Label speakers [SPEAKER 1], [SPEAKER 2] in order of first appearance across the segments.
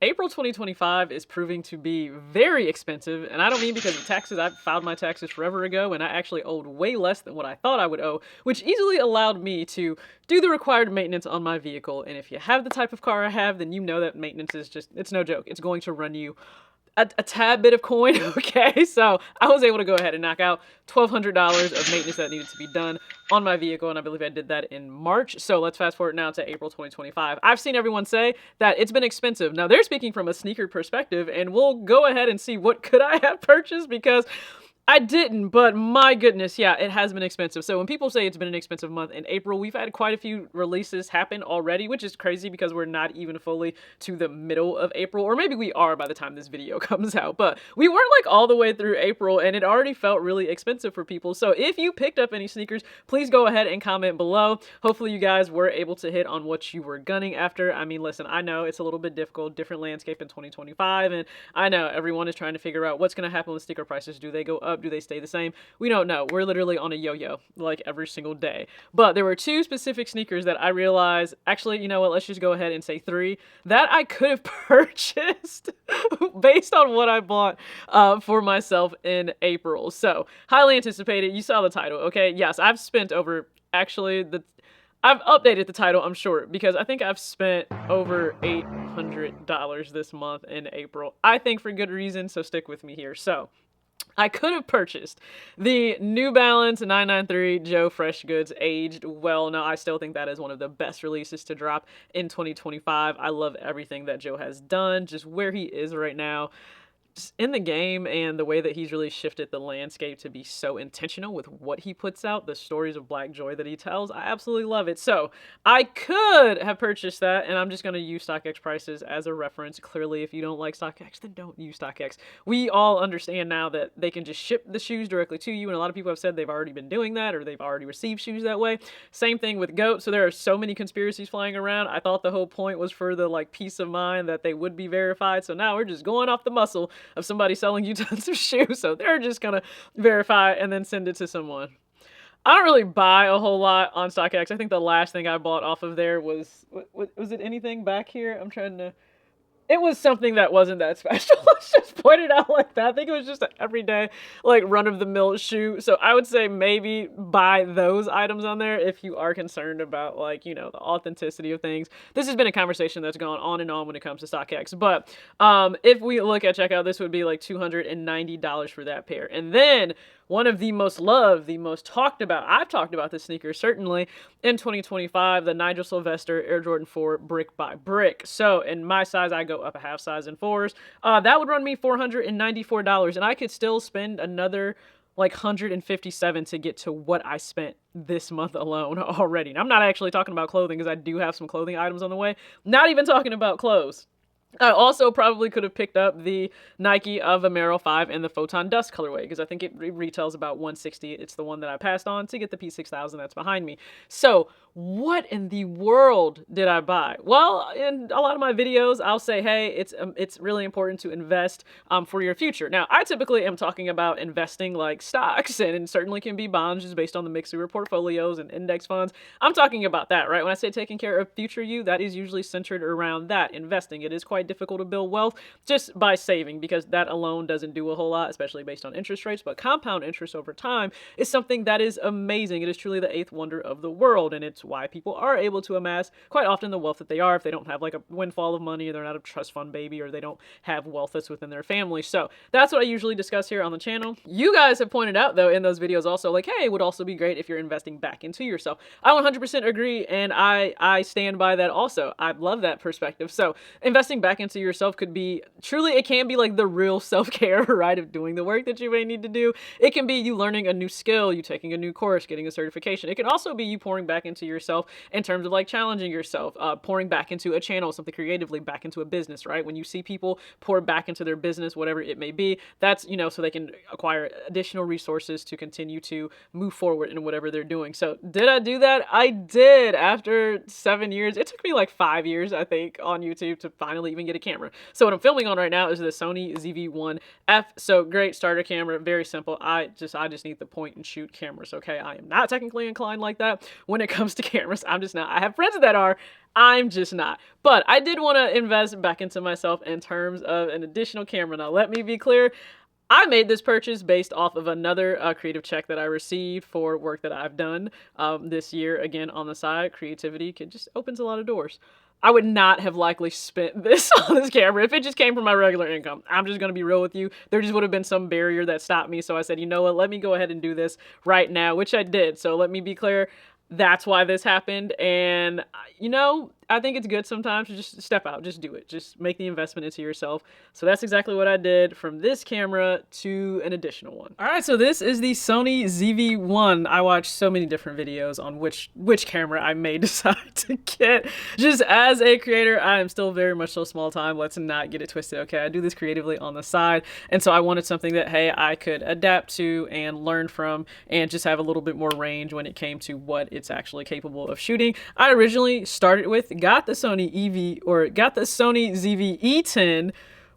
[SPEAKER 1] April 2025 is proving to be very expensive, and I don't mean because of taxes. I filed my taxes forever ago, and I actually owed way less than what I thought I would owe, which easily allowed me to do the required maintenance on my vehicle. And if you have the type of car I have, then you know that maintenance is just, it's no joke. It's going to run you a tad bit of coin, okay? So I was able to go ahead and knock out $1,200 of maintenance that needed to be done on my vehicle, and I believe I did that in March. So let's fast forward now to April 2025. I've seen everyone say that it's been expensive. Now they're speaking from a sneaker perspective, and we'll go ahead and see what could I have purchased, because I didn't, but my goodness, yeah, it has been expensive. So when people say it's been an expensive month in April, we've had quite a few releases happen already, which is crazy because we're not even fully to the middle of April, or maybe we are by the time this video comes out, but we weren't like all the way through April, and it already felt really expensive for people. So if you picked up any sneakers, please go ahead and comment below. Hopefully you guys were able to hit on what you were gunning after. I mean, listen, I know it's a little bit difficult, different landscape in 2025, and I know everyone is trying to figure out what's going to happen with sneaker prices. Do they go up? Do they stay the same? We don't know. We're literally on a yo-yo like every single day. But there were two specific sneakers that I realized, actually, you know what, let's just go ahead and say three, that I could have purchased based on what I bought for myself in April. So, highly anticipated. You saw the title, okay? Yes, I've spent over, actually, I've updated the title, I'm sure, because I think I've spent over $800 this month in April. I think for good reason, so stick with me here. So, I could have purchased the New Balance 993 Joe Fresh Goods aged well. Now, I still think that is one of the best releases to drop in 2025. I love everything that Joe has done, just where he is right now, just in the game, and the way that he's really shifted the landscape to be so intentional with what he puts out, the stories of Black joy that he tells. I absolutely love it. So I could have purchased that, and I'm just going to use StockX prices as a reference. Clearly, if you don't like StockX, then don't use StockX. We all understand now that they can just ship the shoes directly to you, and a lot of people have said they've already been doing that, or they've already received shoes that way. Same thing with GOAT. So there are so many conspiracies flying around. I thought the whole point was for the like peace of mind that they would be verified. So now we're just going off the muscle of somebody selling you tons of shoes, so they're just gonna verify and then send it to someone. I don't really buy a whole lot on StockX. I think the last thing I bought off of there was it anything back here? I'm trying to. It was something that wasn't that special. Let's just point it out like that. I think it was just an everyday, like, run-of-the-mill shoe. So I would say maybe buy those items on there if you are concerned about, like, you know, the authenticity of things. This has been a conversation that's gone on and on when it comes to StockX. But if we look at checkout, this would be like $290 for that pair. And then one of the most loved, the most talked about, I've talked about this sneaker certainly in 2025, the Nigel Sylvester Air Jordan 4 Brick by Brick. So in my size, I go up a half size in 4s. That would run me $494, and I could still spend another like $157 to get to what I spent this month alone already. And I'm not actually talking about clothing, because I do have some clothing items on the way. Not even talking about clothes. I also probably could have picked up the Nike Vomero 5 in the Photon Dust colorway, because I think it retails about $160. It's the one that I passed on to get the P6000 that's behind me. So what in the world did I buy? Well, in a lot of my videos, I'll say, hey, it's really important to invest for your future. Now, I typically am talking about investing like stocks, and it certainly can be bonds just based on the Neewer portfolios and index funds. I'm talking about that, right? When I say taking care of future you, that is usually centered around that, investing. It is quite difficult to build wealth just by saving, because that alone doesn't do a whole lot, especially based on interest rates. But compound interest over time is something that is amazing. It is truly the eighth wonder of the world, and it's why people are able to amass quite often the wealth that they are if they don't have like a windfall of money, or they're not a trust fund baby, or they don't have wealth that's within their family. So that's what I usually discuss here on the channel. You guys have pointed out though in those videos also, like, hey, it would also be great if you're investing back into yourself. I 100% agree, and I stand by that also. I love that perspective. So investing back into yourself could be truly, it can be like the real self-care, right, of doing the work that you may need to do. It can be you learning a new skill, you taking a new course, getting a certification. It can also be you pouring back into yourself in terms of like challenging yourself, pouring back into a channel, something creatively, back into a business, right? When you see people pour back into their business, whatever it may be, that's, you know, so they can acquire additional resources to continue to move forward in whatever they're doing. So did I do that? I did. After 7 years, it took me like 5 years, I think, on YouTube to finally even get a camera. So what I'm filming on right now is the Sony ZV-1F. So great starter camera, very simple. I just need the point and shoot cameras, okay? I am not technically inclined like that when it comes to cameras. I'm just not. I have friends that are. I'm just not. But I did want to invest back into myself in terms of an additional camera. Now, let me be clear. I made this purchase based off of another creative check that I received for work that I've done this year. Again, on the side, creativity just opens a lot of doors. I would not have likely spent this on this camera if it just came from my regular income. I'm just going to be real with you. There just would have been some barrier that stopped me. So I said, you know what, let me go ahead and do this right now, which I did. So let me be clear. That's why this happened. And, you know, I think it's good sometimes to just step out, just do it, just make the investment into yourself. So that's exactly what I did, from this camera to an additional one. All right, so this is the Sony ZV-1. I watched so many different videos on which camera I may decide to get. Just as a creator, I am still very much so small time. Let's not get it twisted, okay? I do this creatively on the side, and so I wanted something that, hey, I could adapt to and learn from and just have a little bit more range when it came to what it's actually capable of shooting. I originally started with, got the Sony ZV-E10.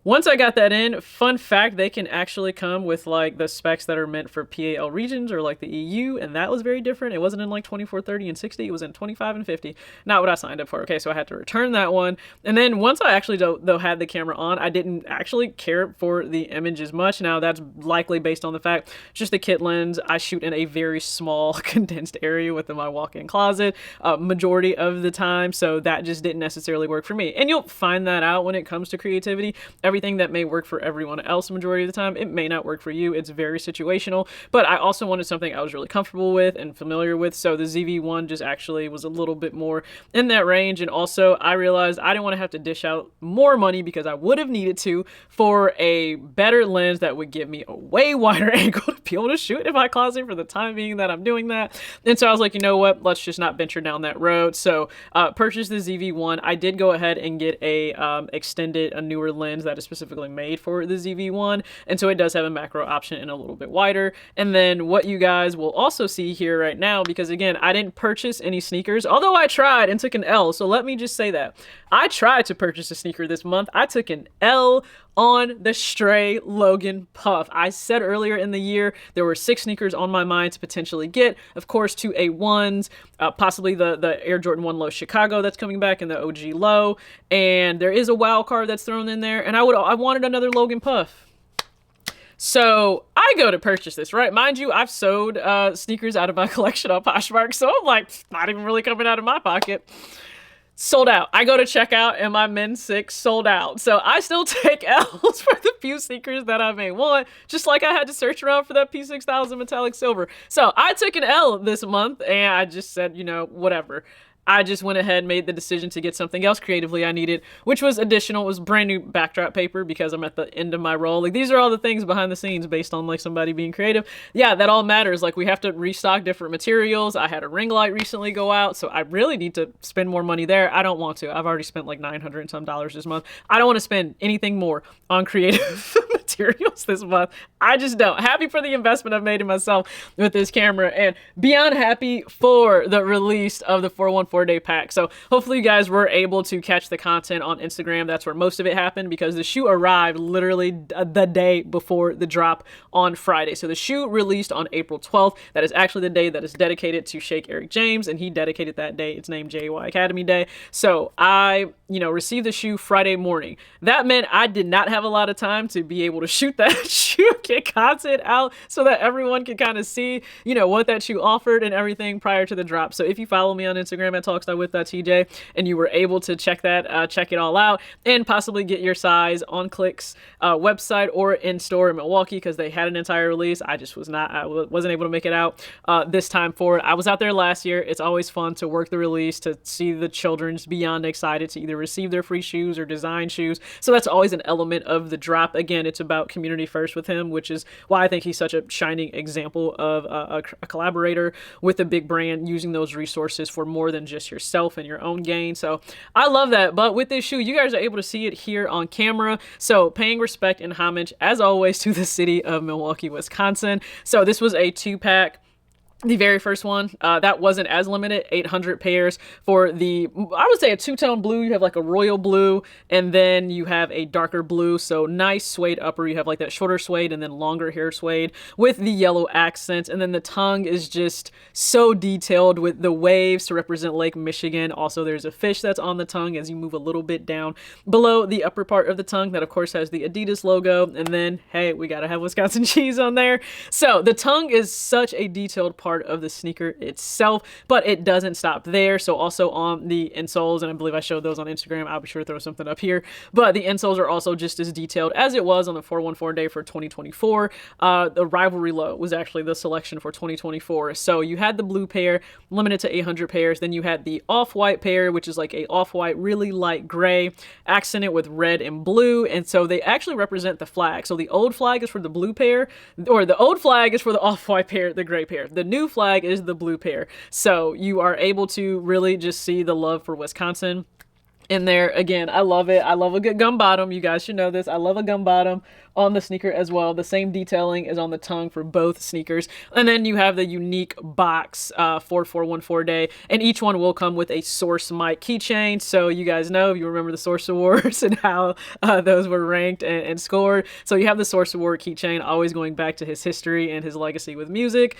[SPEAKER 1] Once I got that in, fun fact, they can actually come with like the specs that are meant for PAL regions or like the EU, and that was very different. It wasn't in like 24, 30, and 60. It was in 25 and 50. Not what I signed up for. Okay, so I had to return that one. And then once I actually though had the camera on, I didn't actually care for the image as much. Now that's likely based on the fact, just the kit lens, I shoot in a very small condensed area within my walk-in closet majority of the time, so that just didn't necessarily work for me. And you'll find that out when it comes to creativity. Everything that may work for everyone else majority of the time, it may not work for you. It's very situational, but I also wanted something I was really comfortable with and familiar with, so the ZV-1 just actually was a little bit more in that range. And also I realized I didn't want to have to dish out more money, because I would have needed to, for a better lens that would give me a way wider angle to be able to shoot in my closet for the time being that I'm doing that. And so I was like, you know what, let's just not venture down that road. So purchased the ZV-1. I did go ahead and get a newer lens that is specifically made for the ZV-1, and so it does have a macro option and a little bit wider. And then what you guys will also see here right now, because again, I didn't purchase any sneakers, although I tried and took an L. So let me just say that I tried to purchase a sneaker this month. I took an L on the stray Logan Puff. I said earlier in the year there were 6 sneakers on my mind to potentially get. Of course, 2 A1s, possibly the Air Jordan 1 Low Chicago that's coming back, and the OG Low, and there is a wild card that's thrown in there, and I wanted another Logan Puff. So I go to purchase this, right? Mind you, I've sold sneakers out of my collection on Poshmark, so I'm like, not even really coming out of my pocket. Sold out. I go to checkout and my men's 6 sold out. So I still take L's for the few sneakers that I may want, just like I had to search around for that P6000 metallic silver. So I took an L this month, and I just said, you know, whatever. I just went ahead and made the decision to get something else creatively I needed, which was additional. It was brand new backdrop paper, because I'm at the end of my roll. Like, these are all the things behind the scenes based on like somebody being creative. Yeah, that all matters. Like, we have to restock different materials. I had a ring light recently go out, so I really need to spend more money there. I don't want to. I've already spent like $900 and some this month. I don't want to spend anything more on creative materials this month. I just don't. Happy for the investment I've made in myself with this camera, and beyond happy for the release of the 414-day pack. So hopefully you guys were able to catch the content on Instagram. That's where most of it happened, because the shoe arrived literally the day before the drop on Friday. So the shoe released on April 12th. That is actually the day that is dedicated to Shake Eric James, and he dedicated that day. It's named JY Academy Day. So I, received the shoe Friday morning. That meant I did not have a lot of time to be able to shoot that shoe, get content out so that everyone could kind of see, what that shoe offered and everything prior to the drop. So if you follow me on Instagram at talkstylewith.tj and you were able to check it all out and possibly get your size on Click's website or in store in Milwaukee, because they had an entire release. I wasn't able to make it out this time forward. I was out there last year. It's always fun to work the release, to see the children's beyond excited to either receive their free shoes or design shoes. So that's always an element of the drop. Again, it's about community first with him, which is why I think he's such a shining example of a collaborator with a big brand, using those resources for more than just yourself and your own gain. So I love that. But with this shoe, you guys are able to see it here on camera. So paying respect and homage, as always, to the city of Milwaukee, Wisconsin. So this was a 2-pack. The very first one, that wasn't as limited, 800 pairs for the, I would say a two-tone blue. You have like a royal blue, and then you have a darker blue, so nice suede upper. You have like that shorter suede and then longer hair suede with the yellow accents, and then the tongue is just so detailed with the waves to represent Lake Michigan. Also, there's a fish that's on the tongue as you move a little bit down below the upper part of the tongue that of course has the Adidas logo, and then, hey, we gotta have Wisconsin cheese on there. So the tongue is such a detailed part of the sneaker itself, but it doesn't stop there. So also on the insoles, and I believe I showed those on Instagram, I'll be sure to throw something up here, but the insoles are also just as detailed as it was on the 414 day for 2024. The Rivalry Low was actually the selection for 2024. So you had the blue pair limited to 800 pairs, then you had the off-white pair, which is like a off-white really light gray accented with red and blue, and so they actually represent the flag. So the old flag is for the blue pair, or the old flag is for the off-white pair, the gray pair. The new flag is the blue pair. So you are able to really just see the love for Wisconsin in there. Again, I love it. I love a good gum bottom. You guys should know this. I love a gum bottom on the sneaker as well. The same detailing is on the tongue for both sneakers. And then you have the unique box for 414 day, and each one will come with a Source mic keychain. So you guys know, if you remember the Source Awards and how those were ranked and scored. So you have the Source Award keychain, always going back to his history and his legacy with music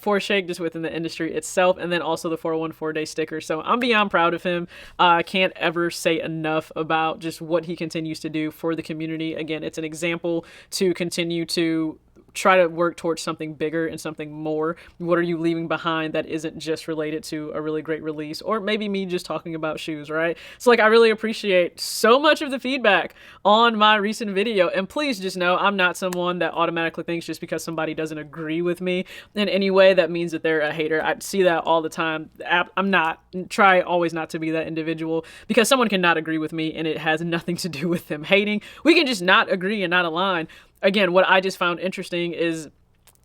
[SPEAKER 1] for Shake, just within the industry itself. And then also the 414 day sticker. So I'm beyond proud of him. I can't ever say enough about just what he continues to do for the community. Again, it's an example to continue to try to work towards something bigger and something more. What are you leaving behind that isn't just related to a really great release, or maybe me just talking about shoes, right? So like, I really appreciate so much of the feedback on my recent video, and please just know I'm not someone that automatically thinks just because somebody doesn't agree with me in any way that means that they're a hater. I see that all the time. I'm not, try always not to be that individual, because someone cannot agree with me and it has nothing to do with them hating. We can just not agree and not align. Again, what I just found interesting is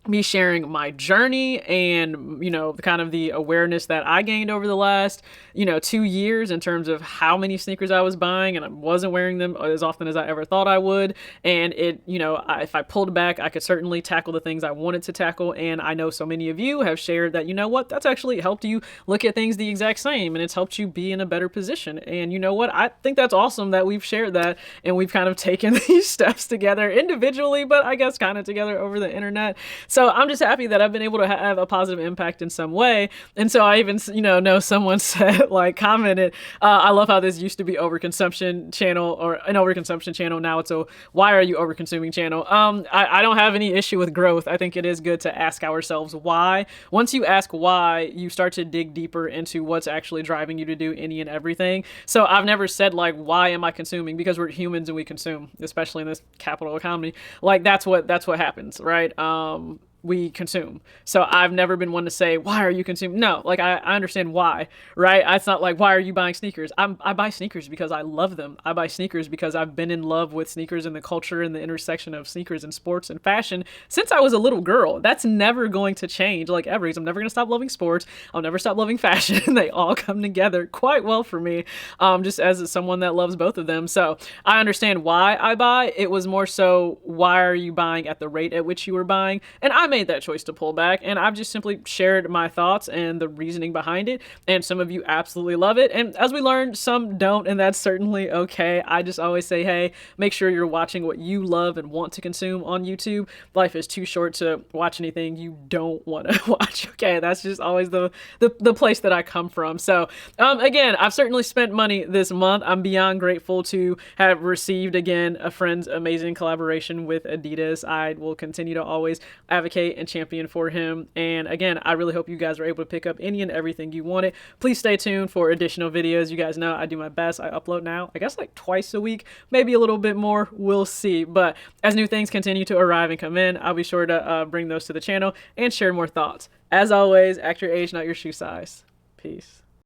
[SPEAKER 1] me sharing my journey and, you know, kind of the awareness that I gained over the last, 2 years in terms of how many sneakers I was buying, and I wasn't wearing them as often as I ever thought I would. And it, if I pulled back, I could certainly tackle the things I wanted to tackle. And I know so many of you have shared that, that's actually helped you look at things the exact same, and it's helped you be in a better position. And you know what? I think that's awesome that we've shared that, and we've kind of taken these steps together individually, but I guess kind of together over the internet. So I'm just happy that I've been able to have a positive impact in some way. And so I even, know someone said, commented, I love how this used to be overconsumption channel, or an overconsumption channel. Now it's a why are you overconsuming channel. I don't have any issue with growth. I think it is good to ask ourselves why. Once you ask why, you start to dig deeper into what's actually driving you to do any and everything. So I've never said why am I consuming? Because we're humans and we consume, especially in this capital economy. That's what happens, right? We consume. So I've never been one to say, why are you consuming? No, I understand why, right? It's not why are you buying sneakers? I buy sneakers because I love them. I buy sneakers because I've been in love with sneakers and the culture and the intersection of sneakers and sports and fashion since I was a little girl. That's never going to change, ever. I'm never going to stop loving sports. I'll never stop loving fashion. They all come together quite well for me, just as someone that loves both of them. So I understand why I buy. It was more so, why are you buying at the rate at which you were buying? And I made that choice to pull back, and I've just simply shared my thoughts and the reasoning behind it, and some of you absolutely love it, and as we learned, some don't, and that's certainly okay. I just always say, hey, make sure you're watching what you love and want to consume on YouTube. Life is too short to watch anything you don't want to watch, okay? That's just always the place that I come from. So again, I've certainly spent money this month. I'm beyond grateful to have received, again, a friend's amazing collaboration with Adidas. I will continue to always advocate and champion for him. And again, I really hope you guys are able to pick up any and everything you wanted. Please stay tuned for additional videos. You guys know I do my best. I upload now, I guess twice a week, maybe a little bit more. We'll see. But as new things continue to arrive and come in, I'll be sure to bring those to the channel and share more thoughts. As always, act your age, not your shoe size. Peace.